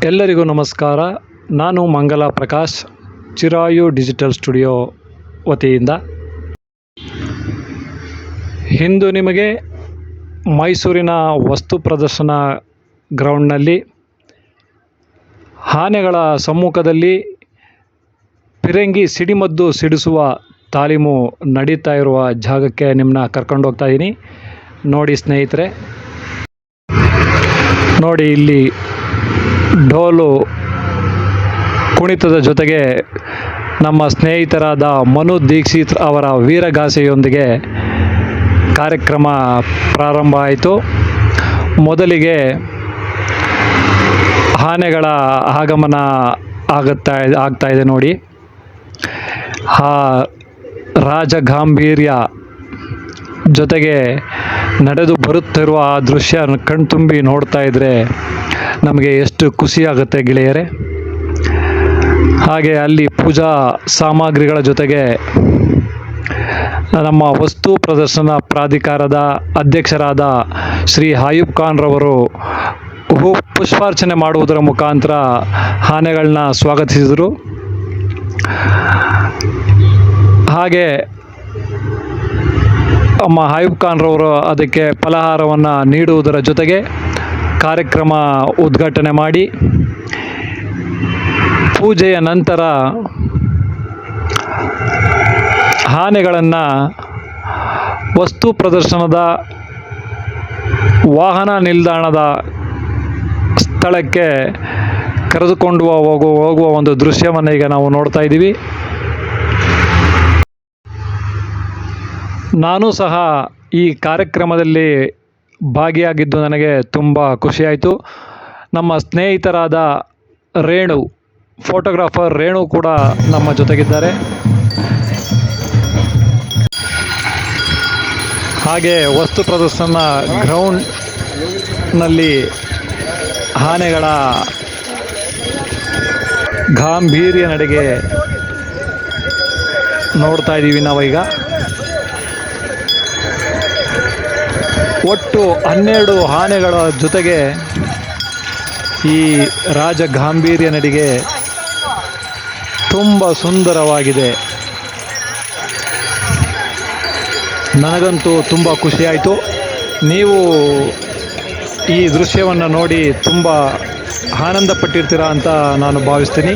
ಎಲ್ಲರಿಗೂ ನಮಸ್ಕಾರ. ನಾನು ಮಂಗಲ ಪ್ರಕಾಶ್, ಚಿರಾಯು ಡಿಜಿಟಲ್ ಸ್ಟುಡಿಯೋ ವತಿಯಿಂದ ಇಂದು ನಿಮಗೆ ಮೈಸೂರಿನ ವಸ್ತು ಪ್ರದರ್ಶನ ಗ್ರೌಂಡ್ನಲ್ಲಿ ಆನೆಗಳ ಸಮ್ಮುಖದಲ್ಲಿ ಫಿರಂಗಿ ಸಿಡಿಮದ್ದು ಸಿಡಿಸುವ ತಾಲೀಮು ನಡೀತಾ ಇರುವ ಜಾಗಕ್ಕೆ ನಿಮ್ಮನ್ನ ಕರ್ಕೊಂಡು ಹೋಗ್ತಾ ಇದ್ದೀನಿ. ನೋಡಿ ಸ್ನೇಹಿತರೆ, ನೋಡಿ ಇಲ್ಲಿ ಡೋಲು ಕುಣಿತದ ಜೊತೆಗೆ ನಮ್ಮ ಸ್ನೇಹಿತರಾದ ಮನು ದೀಕ್ಷಿತ್ ಅವರ ವೀರಗಾಸೆಯೊಂದಿಗೆ ಕಾರ್ಯಕ್ರಮ ಪ್ರಾರಂಭ ಆಯಿತು. ಮೊದಲಿಗೆ ಆನೆಗಳ ಆಗಮನ ಆಗ್ತಾ ಇದೆ ನೋಡಿ. ಆ ರಾಜಗಾಂಭೀರ್ಯ ಜೊತೆಗೆ ನಡೆದು ಬರುತ್ತಿರುವ ಆ ದೃಶ್ಯ ಕಣ್ತುಂಬಿ ನೋಡ್ತಾ ಇದ್ದರೆ ನಮಗೆ ಎಷ್ಟು ಖುಷಿಯಾಗುತ್ತೆ ಗೆಳೆಯರೇ. ಹಾಗೆ ಅಲ್ಲಿ ಪೂಜಾ ಸಾಮಗ್ರಿಗಳ ಜೊತೆಗೆ ನಮ್ಮ ವಸ್ತು ಪ್ರದರ್ಶನ ಪ್ರಾಧಿಕಾರದ ಅಧ್ಯಕ್ಷರಾದ ಶ್ರೀ ಆಯೂಬ್ ಖಾನ್ ರವರು ಪುಷ್ಪಾರ್ಚನೆ ಮಾಡುವುದರ ಮುಖಾಂತರ ಆನೆಗಳನ್ನ ಸ್ವಾಗತಿಸಿದರು. ಹಾಗೆ ನಮ್ಮ ಆಯೂಬ್ ಖಾನ್ ರವರು ಅದಕ್ಕೆ ಫಲಹಾರವನ್ನು ನೀಡುವುದರ ಜೊತೆಗೆ ಕಾರ್ಯಕ್ರಮ ಉದ್ಘಾಟನೆ ಮಾಡಿ ಪೂಜೆಯ ನಂತರ ಆನೆಗಳನ್ನು ವಸ್ತು ಪ್ರದರ್ಶನದ ವಾಹನ ನಿಲ್ದಾಣದ ಸ್ಥಳಕ್ಕೆ ಕರೆದುಕೊಂಡು ಹೋಗುವ ಒಂದು ದೃಶ್ಯವನ್ನು ಈಗ ನಾವು ನೋಡ್ತಾ ಇದ್ದೀವಿ. ನಾನು ಸಹ ಈ ಕಾರ್ಯಕ್ರಮದಲ್ಲಿ ಭಾಗಿಯಾಗಿದ್ದು ನನಗೆ ತುಂಬ ಖುಷಿಯಾಯಿತು. ನಮ್ಮ ಸ್ನೇಹಿತರಾದ ರೇಣು, ಫೋಟೋಗ್ರಾಫರ್ ರೇಣು ಕೂಡ ನಮ್ಮ ಜೊತೆಗಿದ್ದಾರೆ. ಹಾಗೆ ವಸ್ತು ಪ್ರದರ್ಶನ ಗ್ರೌಂಡ್ನಲ್ಲಿ ಆನೆಗಳ ಗಾಂಭೀರ್ಯ ನಡೆಗೆ ನೋಡ್ತಾ ಇದ್ದೀವಿ ನಾವೀಗ. ಒಟ್ಟು 12 ಆನೆಗಳ ಜೊತೆಗೆ ಈ ರಾಜ ಗಾಂಭೀರ್ಯ ನಡಿಗೆ ತುಂಬ ಸುಂದರವಾಗಿದೆ. ನನಗಂತೂ ತುಂಬ ಖುಷಿಯಾಯಿತು. ನೀವು ಈ ದೃಶ್ಯವನ್ನು ನೋಡಿ ತುಂಬ ಆನಂದಪಟ್ಟಿರ್ತೀರ ಅಂತ ನಾನು ಭಾವಿಸ್ತೀನಿ.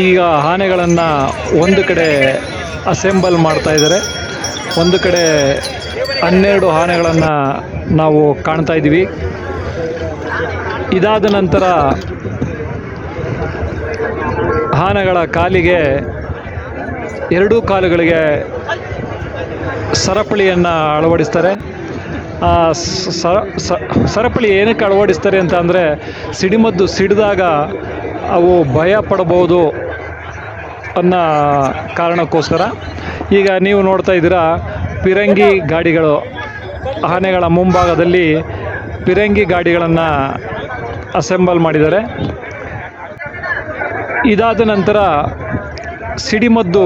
ಈಗ ಆನೆಗಳನ್ನು ಒಂದು ಕಡೆ ಅಸೆಂಬಲ್ ಮಾಡ್ತಾ ಇದ್ದಾರೆ. ಒಂದು ಕಡೆ 12 ಆನೆಗಳನ್ನು ನಾವು ಕಾಣ್ತಾ ಇದ್ದೀವಿ. ಇದಾದ ನಂತರ ಆನೆಗಳ ಕಾಲಿಗೆ, ಎರಡೂ ಕಾಲುಗಳಿಗೆ ಸರಪಳಿಯನ್ನು ಅಳವಡಿಸ್ತಾರೆ. ಸರಪಳಿ ಏನಕ್ಕೆ ಅಳವಡಿಸ್ತಾರೆ ಅಂತ ಅಂದರೆ, ಸಿಡಿಮದ್ದು ಸಿಡಿದಾಗ ಅವು ಭಯ ಪಡಬಹುದು ಅನ್ನೋ ಕಾರಣಕ್ಕೋಸ್ಕರ. ಈಗ ನೀವು ನೋಡ್ತಾ ಇದ್ದೀರಾ, ಫಿರಂಗಿ ಗಾಡಿಗಳು, ಆನೆಗಳ ಮುಂಭಾಗದಲ್ಲಿ ಫಿರಂಗಿ ಗಾಡಿಗಳನ್ನು ಅಸೆಂಬಲ್ ಮಾಡಿದ್ದಾರೆ. ಇದಾದ ನಂತರ ಸಿಡಿಮದ್ದು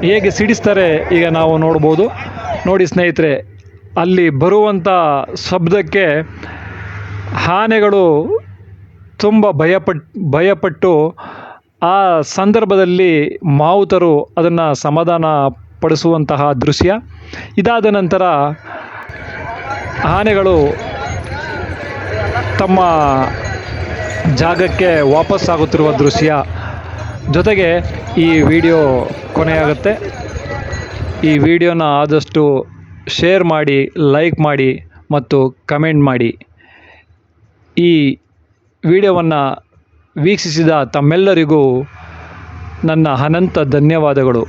ಹೇಗೆ ಸಿಡಿಸ್ತಾರೆ ಈಗ ನಾವು ನೋಡ್ಬೋದು. ನೋಡಿ ಸ್ನೇಹಿತರೆ, ಅಲ್ಲಿ ಬರುವಂಥ ಶಬ್ದಕ್ಕೆ ಆನೆಗಳು ತುಂಬ ಭಯಪಟ್ಟು ಆ ಸಂದರ್ಭದಲ್ಲಿ ಮಾವುತರು ಅದನ್ನು ಸಮಾಧಾನ ಪಡಿಸುವಂತಹ ದೃಶ್ಯ. ಇದಾದ ನಂತರ ಆನೆಗಳು ತಮ್ಮ ಜಾಗಕ್ಕೆ ವಾಪಸ್ಸಾಗುತ್ತಿರುವ ದೃಶ್ಯ ಜೊತೆಗೆ ಈ ವಿಡಿಯೋ ಕೊನೆಯಾಗುತ್ತೆ. ಈ ವಿಡಿಯೋನ ಆದಷ್ಟು ಶೇರ್ ಮಾಡಿ, ಲೈಕ್ ಮಾಡಿ ಮತ್ತು ಕಮೆಂಟ್ ಮಾಡಿ. ಈ ವಿಡಿಯೋವನ್ನು ವೀಕ್ಷಿಸಿದ ತಮ್ಮೆಲ್ಲರಿಗೂ ನನ್ನ ಅನಂತ ಧನ್ಯವಾದಗಳು.